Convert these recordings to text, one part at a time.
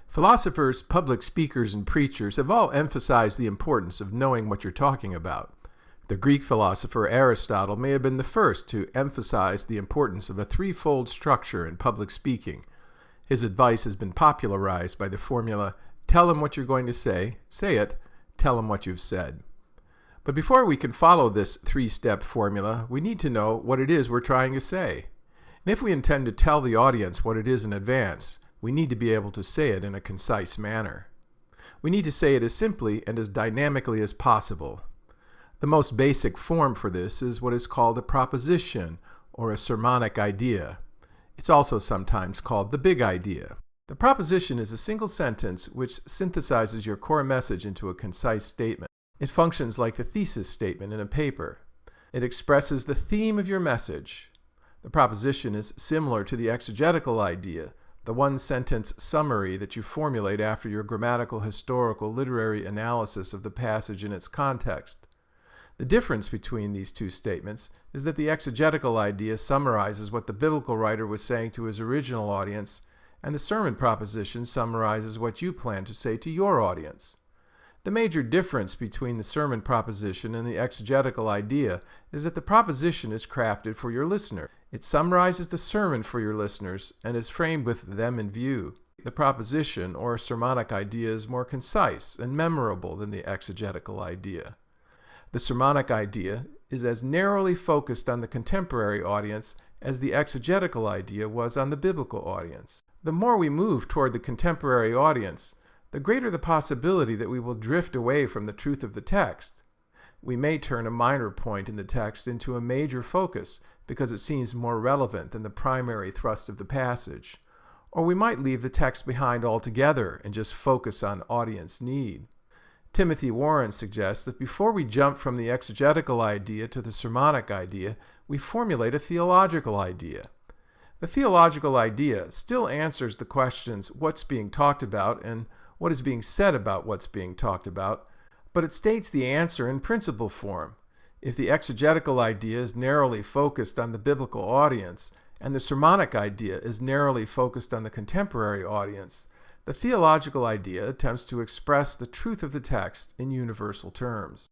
Philosophers, public speakers, and preachers have all emphasized the importance of knowing what you're talking about. The Greek philosopher Aristotle may have been the first to emphasize the importance of a threefold structure in public speaking. His advice has been popularized by the formula, tell him what you're going to say it, tell him what you've said. But before we can follow this three-step formula, we need to know what it is we're trying to say. And if we intend to tell the audience what it is in advance, we need to be able to say it in a concise manner. We need to say it as simply and as dynamically as possible. The most basic form for this is what is called a proposition or a sermonic idea. It's also sometimes called the big idea. The proposition is a single sentence which synthesizes your core message into a concise statement. It functions like the thesis statement in a paper. It expresses the theme of your message. The proposition is similar to the exegetical idea, the one-sentence summary that you formulate after your grammatical, historical, literary analysis of the passage in its context. The difference between these two statements is that the exegetical idea summarizes what the biblical writer was saying to his original audience, and the sermon proposition summarizes what you plan to say to your audience. The major difference between the sermon proposition and the exegetical idea is that the proposition is crafted for your listener. It summarizes the sermon for your listeners and is framed with them in view. The proposition or sermonic idea is more concise and memorable than the exegetical idea. The sermonic idea is as narrowly focused on the contemporary audience as the exegetical idea was on the biblical audience. The more we move toward the contemporary audience, the greater the possibility that we will drift away from the truth of the text. We may turn a minor point in the text into a major focus because it seems more relevant than the primary thrust of the passage. Or we might leave the text behind altogether and just focus on audience need. Timothy Warren suggests that before we jump from the exegetical idea to the sermonic idea, we formulate a theological idea. The theological idea still answers the questions what's being talked about and what is being said about what's being talked about, but it states the answer in principle form. If the exegetical idea is narrowly focused on the biblical audience and the sermonic idea is narrowly focused on the contemporary audience, the theological idea attempts to express the truth of the text in universal terms.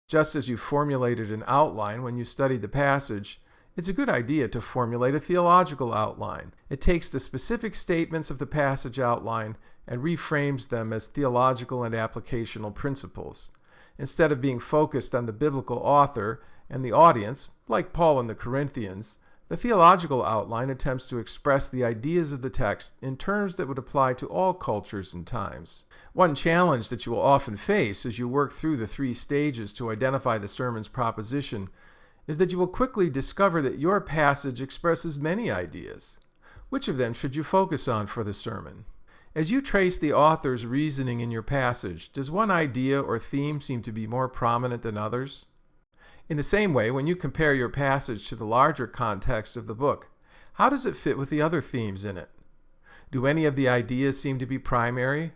Just as you formulated an outline when you studied the passage, it's a good idea to formulate a theological outline. It takes the specific statements of the passage outline and reframes them as theological and applicational principles. Instead of being focused on the biblical author and the audience, like Paul and the Corinthians, the theological outline attempts to express the ideas of the text in terms that would apply to all cultures and times. One challenge that you will often face as you work through the three stages to identify the sermon's proposition is that you will quickly discover that your passage expresses many ideas. Which of them should you focus on for the sermon? As you trace the author's reasoning in your passage, does one idea or theme seem to be more prominent than others? In the same way, when you compare your passage to the larger context of the book, how does it fit with the other themes in it? Do any of the ideas seem to be primary?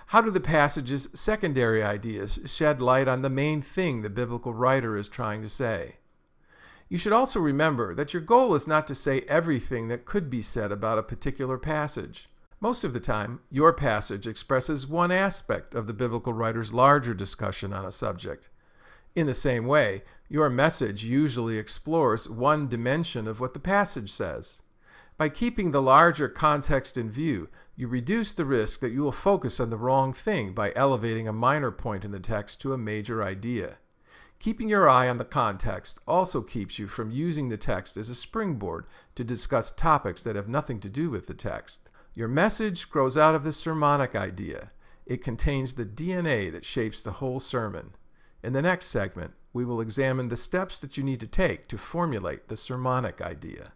How do the passage's secondary ideas shed light on the main thing the biblical writer is trying to say? You should also remember that your goal is not to say everything that could be said about a particular passage. Most of the time, your passage expresses one aspect of the biblical writer's larger discussion on a subject. In the same way, your message usually explores one dimension of what the passage says. By keeping the larger context in view, you reduce the risk that you will focus on the wrong thing by elevating a minor point in the text to a major idea. Keeping your eye on the context also keeps you from using the text as a springboard to discuss topics that have nothing to do with the text. Your message grows out of the sermonic idea. It contains the DNA that shapes the whole sermon. In the next segment, we will examine the steps that you need to take to formulate the sermonic idea.